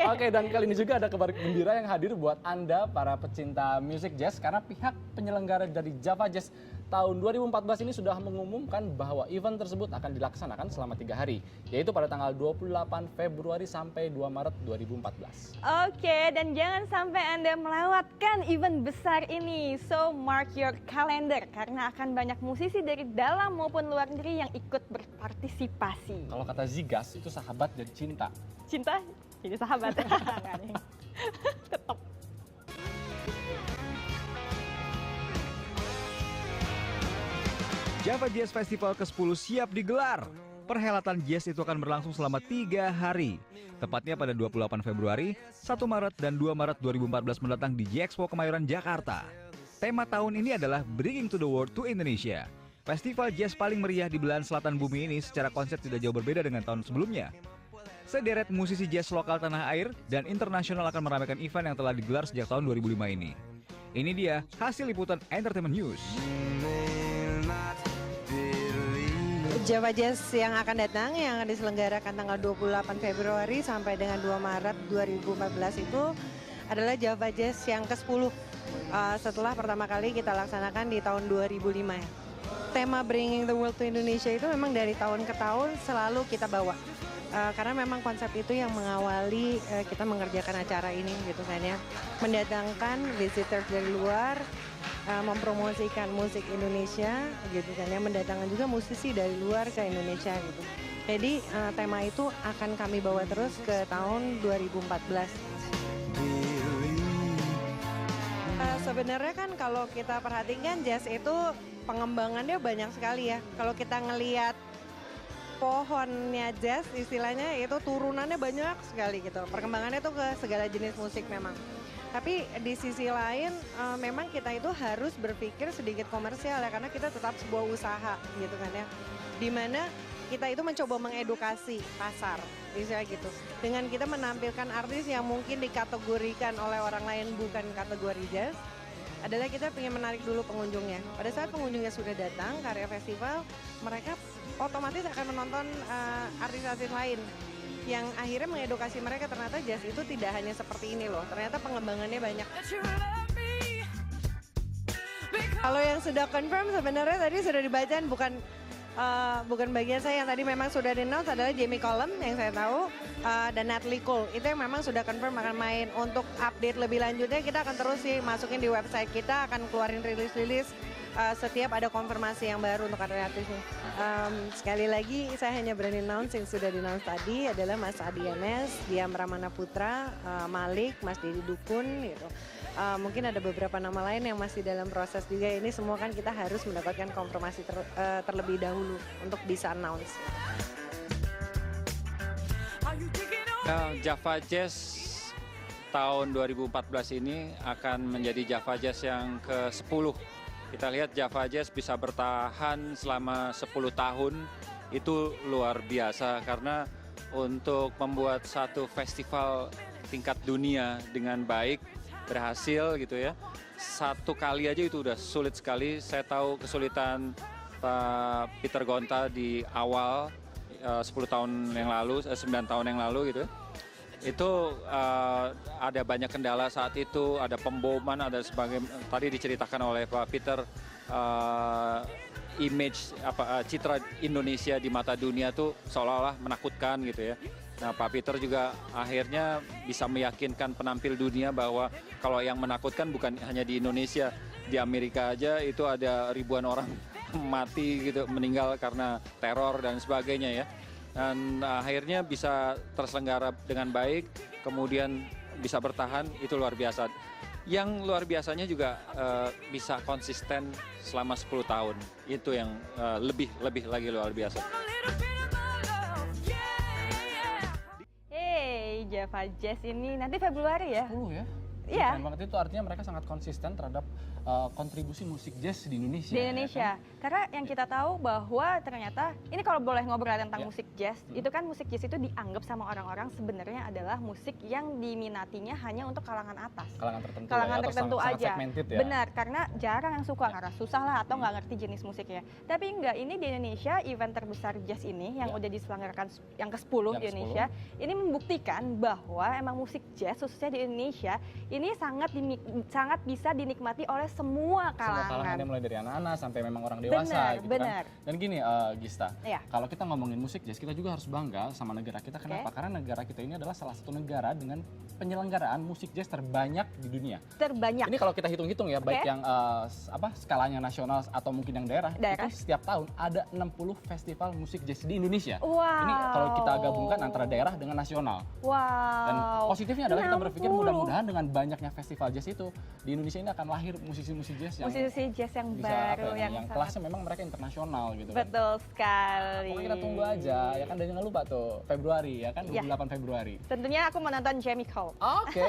Oke, dan kali ini juga ada kabar gembira yang hadir buat Anda para pecinta musik jazz karena pihak penyelenggara dari Java Jazz tahun 2014 ini sudah mengumumkan bahwa event tersebut akan dilaksanakan selama 3 hari, yaitu pada tanggal 28 Februari sampai 2 Maret 2014. Oke, dan jangan sampai Anda melewatkan event besar ini. So, mark your calendar karena akan banyak musisi dari dalam maupun luar negeri yang ikut berpartisipasi. Kalau kata Zigas, itu sahabat dan cinta. Cinta jadi sahabat. Enggak nih. Tetap. Java Jazz Festival ke-10 siap digelar. Perhelatan jazz itu akan berlangsung selama 3 hari. Tepatnya pada 28 Februari, 1 Maret, dan 2 Maret 2014 mendatang di J-Expo Kemayoran, Jakarta. Tema tahun ini adalah Bringing to the World to Indonesia. Festival jazz paling meriah di belahan selatan bumi ini secara konsep tidak jauh berbeda dengan tahun sebelumnya. Sederet musisi jazz lokal tanah air dan internasional akan meramaikan event yang telah digelar sejak tahun 2005 ini. Ini dia hasil liputan Entertainment News. Java Jazz yang akan datang, yang akan diselenggarakan tanggal 28 Februari sampai dengan 2 Maret 2014 itu adalah Java Jazz yang ke-10 setelah pertama kali kita laksanakan di tahun 2005. Tema Bringing the World to Indonesia itu memang dari tahun ke tahun selalu kita bawa. Karena memang konsep itu yang mengawali kita mengerjakan acara ini gitu kan ya. Mendatangkan visitors dari luar, mempromosikan musik Indonesia gitu kan ya, mendatangkan juga musisi dari luar ke Indonesia gitu. Jadi tema itu akan kami bawa terus ke tahun 2014. Sebenarnya kan kalau kita perhatikan jazz itu pengembangannya banyak sekali ya. Kalau kita ngelihat pohonnya jazz istilahnya itu turunannya banyak sekali gitu. Perkembangannya tuh ke segala jenis musik memang. Tapi di sisi lain memang kita itu harus berpikir sedikit komersial ya karena kita tetap sebuah usaha gitu kan ya. Dimana kita itu mencoba mengedukasi pasar istilah gitu. Dengan kita menampilkan artis yang mungkin dikategorikan oleh orang lain bukan kategori jazz adalah kita ingin menarik dulu pengunjungnya. Pada saat pengunjungnya sudah datang ke area festival, mereka otomatis akan menonton artis-artis lain yang akhirnya mengedukasi mereka ternyata jazz itu tidak hanya seperti ini loh, ternyata pengembangannya banyak. Kalau yang sudah confirm sebenarnya tadi sudah dibacain bukan bagian saya, yang tadi memang sudah di-announce adalah Jamie Cullum yang saya tahu dan Natalie Cole itu yang memang sudah confirm akan main. Untuk update lebih lanjutnya kita akan terus sih masukin di website kita, akan keluarin rilis-rilis setiap ada konfirmasi yang baru untuk artis-artisnya. Sekali lagi saya hanya berani announce yang sudah di-announce tadi adalah Mas Adi MS, Diam Ramana Putra, Malik, Mas Deddy Dukun gitu. Mungkin ada beberapa nama lain yang masih dalam proses juga. Ini semua kan kita harus mendapatkan konfirmasi terlebih dahulu untuk bisa announce. Java Jazz tahun 2014 ini akan menjadi Java Jazz yang ke-10. Kita lihat Java Jazz bisa bertahan selama 10 tahun, itu luar biasa karena untuk membuat satu festival tingkat dunia dengan baik, berhasil gitu ya. Satu kali aja itu udah sulit sekali. Saya tahu kesulitan Pak Peter Gonta di awal 10 tahun yang lalu, 9 tahun yang lalu gitu. Itu ada banyak kendala saat itu, ada pemboman, ada sebagainya. Tadi diceritakan oleh Pak Peter, image citra Indonesia di mata dunia tuh seolah-olah menakutkan gitu ya. Nah, Pak Peter juga akhirnya bisa meyakinkan penampil dunia bahwa kalau yang menakutkan bukan hanya di Indonesia, di Amerika aja itu ada ribuan orang mati gitu, meninggal karena teror dan sebagainya ya. Dan akhirnya bisa terselenggara dengan baik, kemudian bisa bertahan, itu luar biasa. Yang luar biasanya juga bisa konsisten selama 10 tahun, itu yang lebih lagi luar biasa. Hey, Java Jazz ini nanti Februari ya? 10 ya? Iya. Keren banget itu artinya mereka sangat konsisten terhadap kontribusi musik jazz di Indonesia. Di Indonesia. Karena yang kita tahu bahwa ternyata ini kalau boleh ngobrol tentang musik jazz, itu kan musik jazz itu dianggap sama orang-orang sebenarnya adalah musik yang diminatinya hanya untuk kalangan atas. Kalangan tertentu, Kalangan atau tertentu sangat aja. segmented ya. Benar, karena jarang yang suka karena susah lah atau nggak ngerti jenis musiknya. Tapi enggak, ini di Indonesia event terbesar jazz ini yang udah diselenggarakan yang ke-10 di Indonesia, ini membuktikan bahwa emang musik jazz khususnya di Indonesia ini sangat bisa dinikmati oleh semua Semua kalangannya kalangan. mulai dari anak-anak sampai memang orang dewasa gitu Benar. kan. Dan gini Gista, Iya. kalau kita ngomongin musik jazz kita juga harus bangga sama negara kita. Kenapa? Karena negara kita ini adalah salah satu negara dengan penyelenggaraan musik jazz terbanyak di dunia. Terbanyak. Ini kalau kita hitung-hitung ya, baik yang skalanya nasional atau mungkin yang daerah, Daerah. itu setiap tahun ada 60 festival musik jazz di Indonesia. Wow. Ini kalau kita gabungkan antara daerah dengan nasional. Wow. Dan positifnya adalah kita berpikir 60. mudah-mudahan dengan banyaknya festival jazz itu di Indonesia ini akan lahir musisi-musisi jazz yang musisi jazz yang bisa baru yang sangat- kelasnya memang mereka internasional gitu kan. betul sekali. Pokoknya kita tunggu aja ya kan, dan jangan lupa tuh Februari ya kan, 28 Februari. Tentunya aku menonton Jamie Cole. Oke.